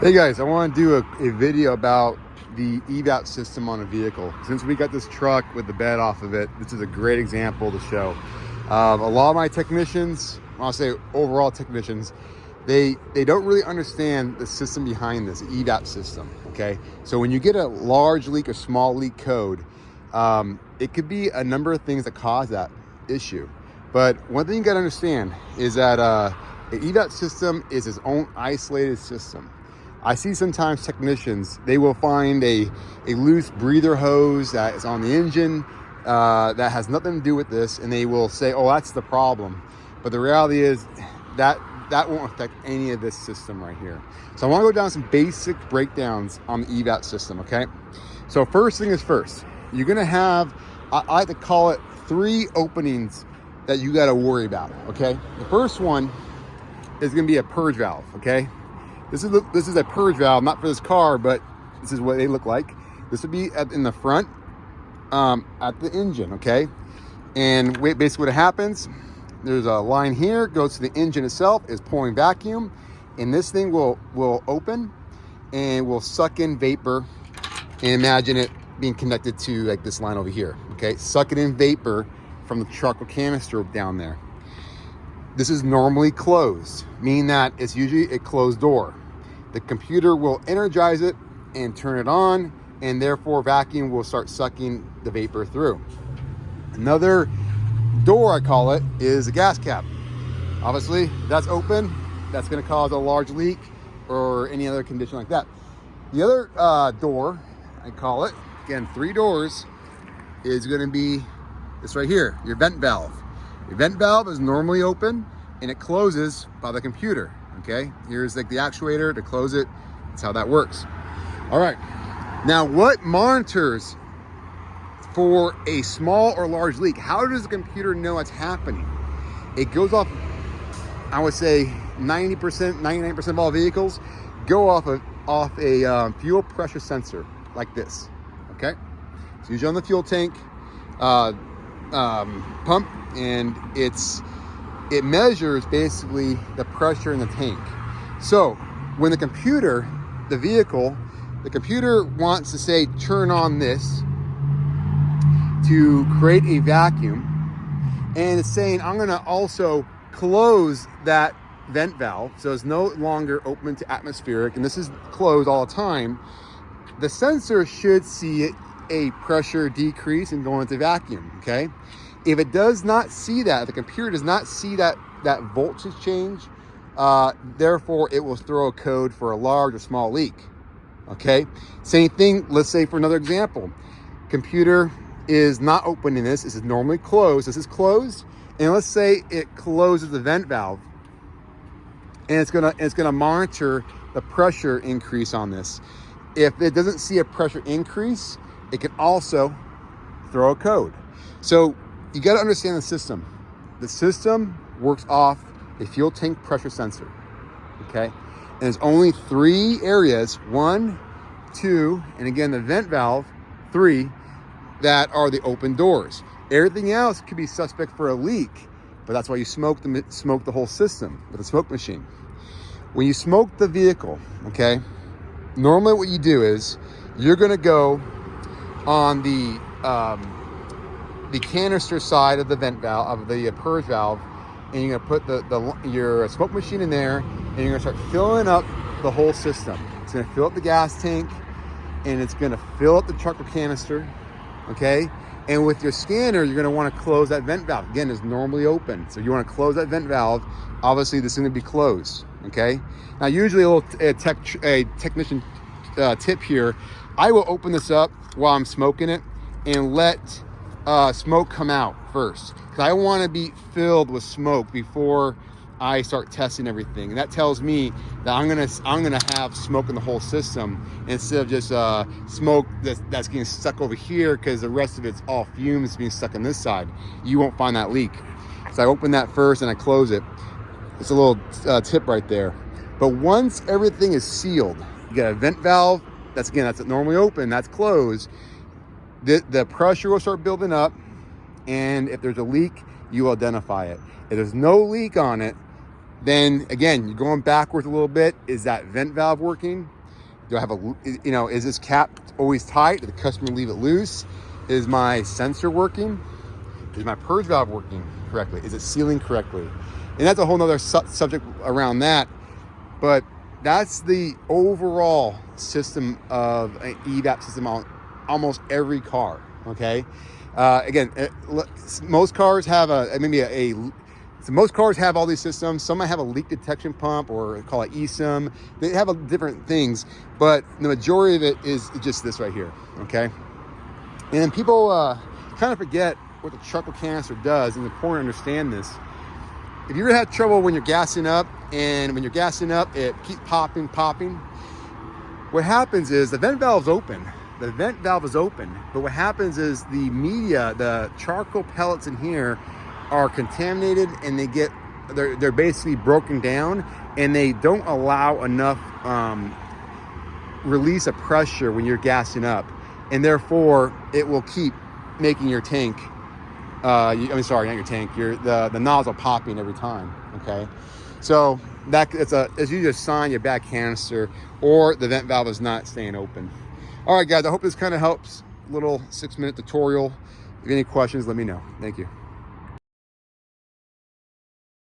Hey guys, I want to do a video about the Evap system on a vehicle. Since we got this truck with the bed off of it, this is a great example to show. A lot of my technicians, I'll say overall technicians, they don't really understand the system behind this Evap system, okay? So when you get a large leak or small leak code, it could be a number of things that cause that issue. But one thing you gotta understand is that the Evap system is its own isolated system. I see sometimes technicians, they will find a loose breather hose that is on the engine that has nothing to do with this, and they will say, oh, that's the problem. But the reality is that won't affect any of this system right here. So I want to go down some basic breakdowns on the Evap system, okay? So first thing is first, you're gonna have, I like to call it 3 openings that you gotta worry about, okay? The first one is gonna be a purge valve, okay? This is a purge valve, not for this car, but this is what they look like. This would be in the front at the engine, okay? And basically what happens, there's a line here, goes to the engine itself, is pulling vacuum, and this thing will open and will suck in vapor. And imagine it being connected to like this line over here, okay? Sucking in vapor from the truck or canister down there. This is normally closed, meaning that it's usually a closed door. The computer will energize it and turn it on, and therefore vacuum will start sucking the vapor through. Another door, I call it, is a gas cap. Obviously, if that's open, that's gonna cause a large leak or any other condition like that. The other door, I call it, again, 3 doors, is gonna be this right here, your vent valve. Your vent valve is normally open and it closes by the computer, okay? Here's like the actuator to close it. That's how that works. All right, now what monitors for a small or large leak? How does the computer know it's happening? It goes off, I would say 90%, 99% of all vehicles go off a fuel pressure sensor like this, okay? It's usually on the fuel tank pump, and it measures basically the pressure in the tank. So when the computer wants to say turn on this to create a vacuum, and it's saying I'm going to also close that vent valve so it's no longer open to atmospheric, and this is closed all the time, the sensor should see a pressure decrease and go into vacuum, okay? If it does not see that, the computer does not see that voltage change, therefore it will throw a code for a large or small leak, okay? Same thing, let's say for another example, computer is not opening this is normally closed, this is closed, and let's say it closes the vent valve, and it's gonna monitor the pressure increase on this. If it doesn't see a pressure increase, it can also throw a code. So you got to understand the system. The system works off a fuel tank pressure sensor, okay? And there's only 3 areas, 1, 2, and again, the vent valve, 3, that are the open doors. Everything else could be suspect for a leak, but that's why you smoke the whole system with a smoke machine. When you smoke the vehicle, okay, normally what you do is you're gonna go on the canister side of the vent valve, of the purge valve, and you're gonna put your smoke machine in there, and you're gonna start filling up the whole system. It's gonna fill up the gas tank, and it's gonna fill up the truck or canister, okay? And with your scanner, you're gonna wanna close that vent valve. Again, it's normally open, so you wanna close that vent valve. Obviously, this is gonna be closed, okay? Now, usually a technician tip here, I will open this up while I'm smoking it and let smoke come out first, because I want to be filled with smoke before I start testing everything, and that tells me that I'm gonna have smoke in the whole system instead of just smoke that's getting stuck over here, because the rest of it's all fumes being stuck on this side. You won't find that leak. So I open that first and I close it. It's a little tip right there. But once everything is sealed, you got a vent valve, that's normally open, that's closed, the pressure will start building up, and if there's a leak, you identify it. If there's no leak on it, Then again, you're going backwards a little bit. Is that vent valve working? Do I have a, is this cap always tight? Did the customer leave it loose? Is my sensor working? Is my purge valve working correctly? Is it sealing correctly? And that's a whole nother subject around that. But that's the overall system of an Evap system on almost every car, okay? Again, most cars have most cars have all these systems. Some might have a leak detection pump or call it eSIM. They have different things, but the majority of it is just this right here, okay? And people kind of forget what the charcoal canister does, and it's important to understand this. If you ever had trouble when you're gassing up, and when you're gassing up, it keeps popping, what happens is the vent valve is open. The vent valve is open, but what happens is the media, the charcoal pellets in here are contaminated, and they're basically broken down, and they don't allow enough release of pressure when you're gassing up, and therefore it will keep making your tank, sorry, not your tank, the nozzle popping every time, okay? So it's usually a sign you have bad canister or the vent valve is not staying open. All right, guys, I hope this kind of helps. Little 6-minute tutorial. If you have any questions, let me know. Thank you.